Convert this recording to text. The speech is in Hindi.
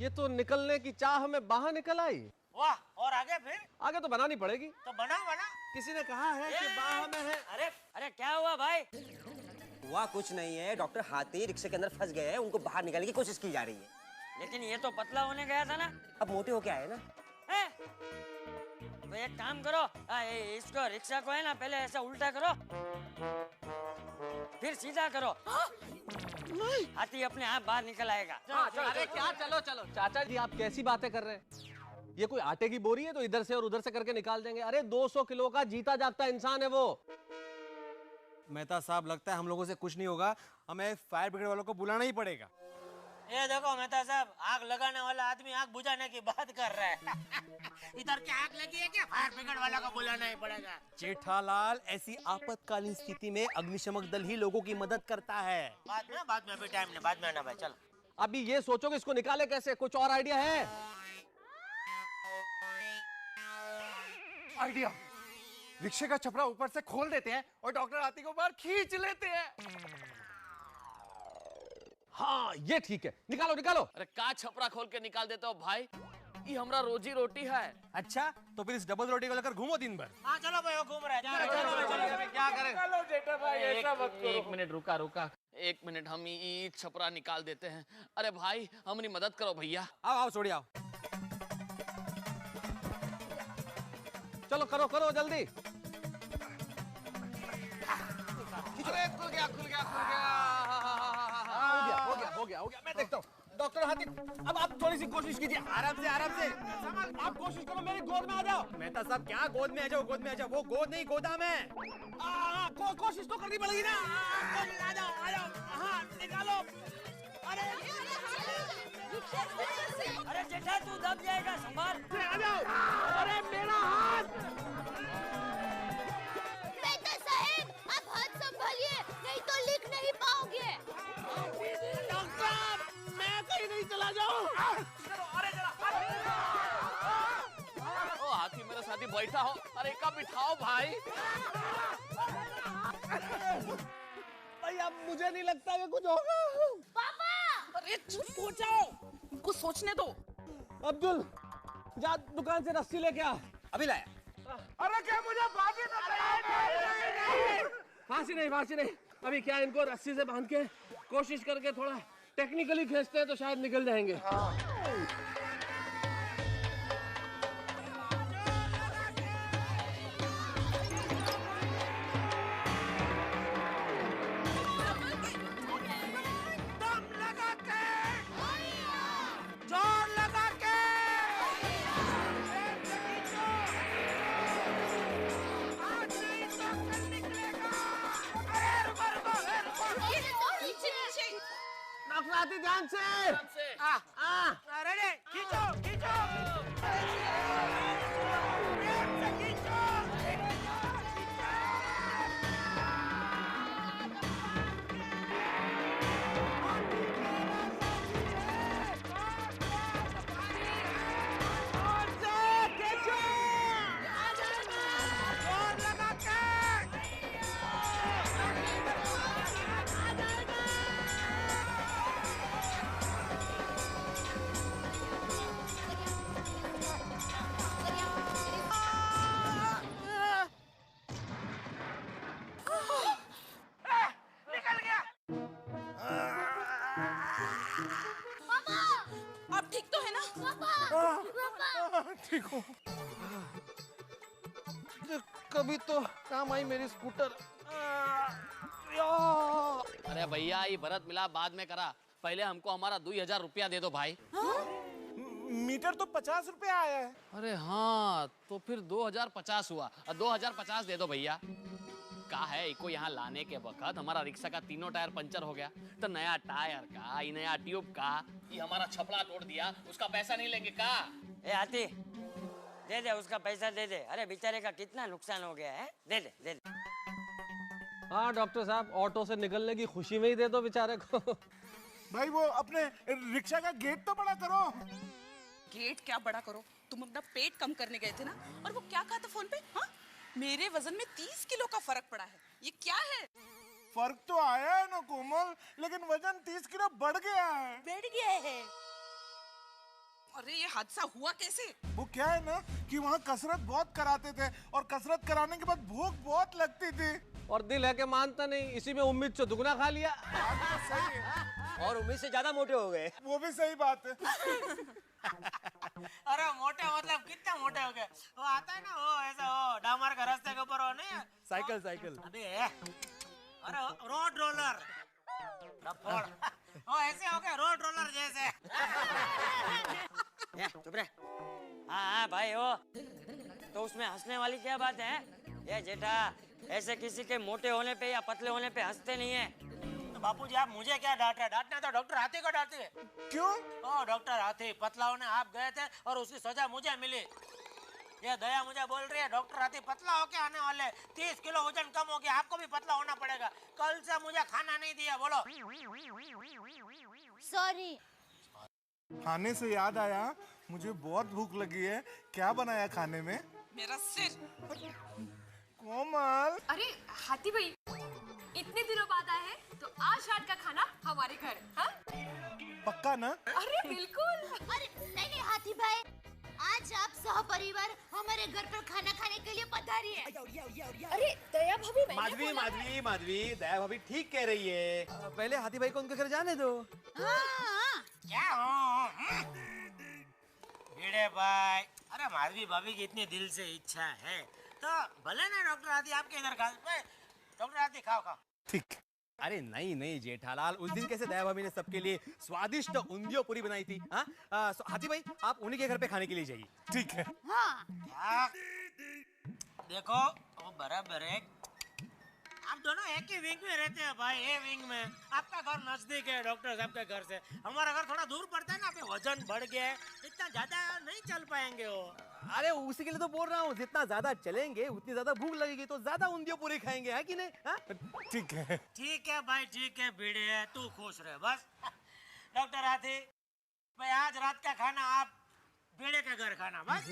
ये तो निकलने की चाह में बाहर निकल आई। वाह, और आगे फिर? आगे तो बनानी पड़ेगी। तो बना। किसी ने कहा है कि बाह में है। अरे क्या हुआ भाई? हुआ कुछ नहीं है, डॉक्टर हाथी रिक्शे के अंदर फंस गए हैं, उनको बाहर निकालने की कोशिश की जा रही है। लेकिन ये तो पतला होने गया था ना। अब मोटे होके आए ना। तो एक काम करो, इसको रिक्शा को है ना पहले ऐसा उल्टा करो, फिर सीधा करो। हाथी अपने आप बाहर निकल आएगा। अरे क्या, चलो चाचा जी आप कैसी बातें कर रहे हैं? ये कोई आटे की बोरी है तो इधर से और उधर से करके निकाल देंगे? अरे 200 किलो का जीता जागता इंसान है वो। मेहता साहब, लगता है हम लोगों से कुछ नहीं होगा, हमें फायर ब्रिगेड वालों को बुलाना ही पड़ेगा। ये देखो मेहता साहब, आग लगाने वाला आदमी आग बुझाने की बात कर रहा है। इधर क्या आग लगी है क्या? फायर ब्रिगेड वाला को बुलाना ही पड़ेगा। जेठालाल, ऐसी आपातकालीन स्थिति में अग्निशमक दल ही लोगों की मदद करता है। बाद में अभी टाइम नहीं, बाद में आना भाई। चल अभी ये सोचो कि इसको निकाले कैसे, कुछ और आइडिया है? आइडिया, रिक्शे का छपरा ऊपर से खोल देते हैं और डॉक्टर हाथी को बाहर खींच लेते हैं। हाँ ये ठीक है, निकालो। अरे का छपरा खोल के निकाल देते हो भाई, ये हमारा रोजी रोटी है। अच्छा, तो फिर इस डबल रोटी को लेकर घूमो दिन भर। हाँ चलो भाई, वो घूम रहा है। क्या करें? एक मिनट रुका, एक मिनट, हम ये छपरा निकाल देते हैं। अरे भाई हमारी मदद करो भैया। आओ छोड़ी आओ। चलो करो जल्दी। अरे खुल गया। हो गया। मैं देखता हूँ। डॉक्टर हाथी, अब आप थोड़ी सी कोशिश कीजिए। आराम से। आप कोशिश करो, मेरी गोद में आ जाओ। मेहता साहब, क्या गोद में आ जाओ? वो गोद नहीं, गोदाम है। कोशिश तो करनी पड़ेगी ना। आ जाओ। हाँ निकालो। अरे जेठा तू दब जाएगा, संभाल। आ जाओ। अरे मेरा हाथ। मेहता साहब, आप हाथ संभालिए, नहीं तो लिख नहीं पाओगे। डॉक्टर, मैं कहीं नहीं चला जाऊं। ओ हाथी मेरे साथी बैठा हो, अरे का बिठाओ भाई। भाई अब मुझे नहीं लगता कि कुछ होगा। पापा, अरे सो जाओ, कुछ सोचने दो। अब्दुल, जा दुकान से रस्सी लेके आ। अभी लाया। अरे क्या मुझे फांसी नहीं। अभी क्या इनको रस्सी से बांध के कोशिश करके थोड़ा टेक्निकली खींचते हैं तो शायद निकल जाएंगे। डॉक्टर हाथी, ध्यान से। रेडी, खींचो। आप ठीक तो है ना? पापा। ठीक हो? कभी तो काम आई मेरी स्कूटर। अरे भैया ये भरत मिला बाद में करा, पहले हमको हमारा 2000 रुपया दे दो भाई। मीटर तो 50 रुपया आया है। अरे हाँ, तो फिर 2050 हुआ, 2050 दे दो भैया। का है इको यहाँ लाने के वक्त हमारा रिक्शा का तीनों टायर पंचर हो गया, तो नया टायर का, ये नया ट्यूब का, ये हमारा छपड़ा तोड़ दिया, उसका पैसा नहीं लेंगे का? ए हाथी, दे उसका पैसा दे दे। अरे बेचारे का कितना नुकसान हो गया है, दे दे। हाँ डॉक्टर साहब, ऑटो से निकलने की खुशी में ही दे दो बेचारे को। भाई वो अपने रिक्शा का गेट तो बड़ा करो। गेट क्या बड़ा करो, तुम अपना पेट कम करने गए थे ना, और वो क्या कहा था फोन पे? हाँ, मेरे वजन में 30 किलो का फर्क पड़ा है। ये क्या है? फर्क तो आया है ना कोमल, लेकिन वजन 30 किलो बढ़ गया है। बढ़ गया है? अरे ये हादसा हुआ कैसे? वो क्या है ना कि वहाँ कसरत बहुत कराते थे और कसरत कराने के बाद भूख बहुत लगती थी। और दिल है कि मानता नहीं, इसी में उम्मीद से दुगना खा लिया। सही है। और उम्मीद से ज्यादा मोटे हो गए। वो भी सही बात है। अरे मोटे मतलब कितने मोटे हो गए? वो आता है ना, वो ऐसा वो डामर का रास्ते के ऊपर, वो नहीं है? Cycle cycle. अबे अरे रोड रोलर, वो ऐसे हो गए रोड रोलर जैसे। चुप रहे। हाँ भाई, वो तो उसमें हंसने वाली क्या बात है? ये जेठा, ऐसे किसी के मोटे होने पे या पतले होने पे हंसते नहीं है। तो बापूजी आप मुझे क्या डांट रहे हैं? डांटना तो डॉक्टर हाथी को डांटते हैं। क्यों? ओ डॉक्टर हाथी, पतला होने आप गए थे और उसकी सजा मुझे मिली। ये दया मुझे बोल रही है डॉक्टर हाथी पतला होके आने वाले, 30 किलो वजन कम हो गया, आपको भी पतला होना पड़ेगा। कल से मुझे खाना नहीं दिया। बोलो सॉरी। खाने से याद आया, मुझे बहुत भूख लगी है। क्या बनाया खाने में? मेरा सिर। कोमल, अरे हाथी भाई, इतने दिनों बाद आए हैं तो आज रात का खाना हमारे घर। हाँ? पक्का ना? अरे बिल्कुल। अरे नहीं हाथी भाई, आज आप सहपरिवार हमारे घर पर खाना खाने के लिए पधारिए। अरे दया भाभी, मैंने माधवी बोला- माधवी माधवी, दया भाभी ठीक कह रही है। पहले हाथी भाई को उनके घर जाने दो। हाँ। क्या हो भिड़े भाई? अरे माधवी भाभी की इतनी दिल से इच्छा है तो भले ना डॉक्टर हाथी आपके इधर खा। डॉक्टर हाथी खाओ खाओ। ठीक। अरे नहीं नहीं जेठालाल, उस दिन कैसे दया भाभी ने सबके लिए स्वादिष्ट उंधियो पूरी बनाई थी। हाँ, हाथी भाई आप उन्हीं के घर पे खाने के लिए जाइए। ठीक है। हाँ। क्या? देखो वो बराबर है, आप दोनों एक ही विंग में रहते हैं भाई। ये विंग में आपका घर नजदीक है डॉक्टर साहब के घर से, हमारा घर थोड़ा दूर पड़ता है ना। अभी वजन बढ़ गया है, इतना ज्यादा नहीं चल पाएंगे वो। अरे उसी के लिए तो बोल रहा हूँ, जितना ज्यादा चलेंगे उतनी ज्यादा भूख लगेगी, तो ज्यादा उंधियो पूरी खाएंगे, है कि नहीं? हाँ? ठीक है। ठीक है भाई, ठीक है भिड़े, तू खुश रहे बस। डॉक्टर हाथी भाई, आज रात का खाना आप भिड़े के घर खाना बस।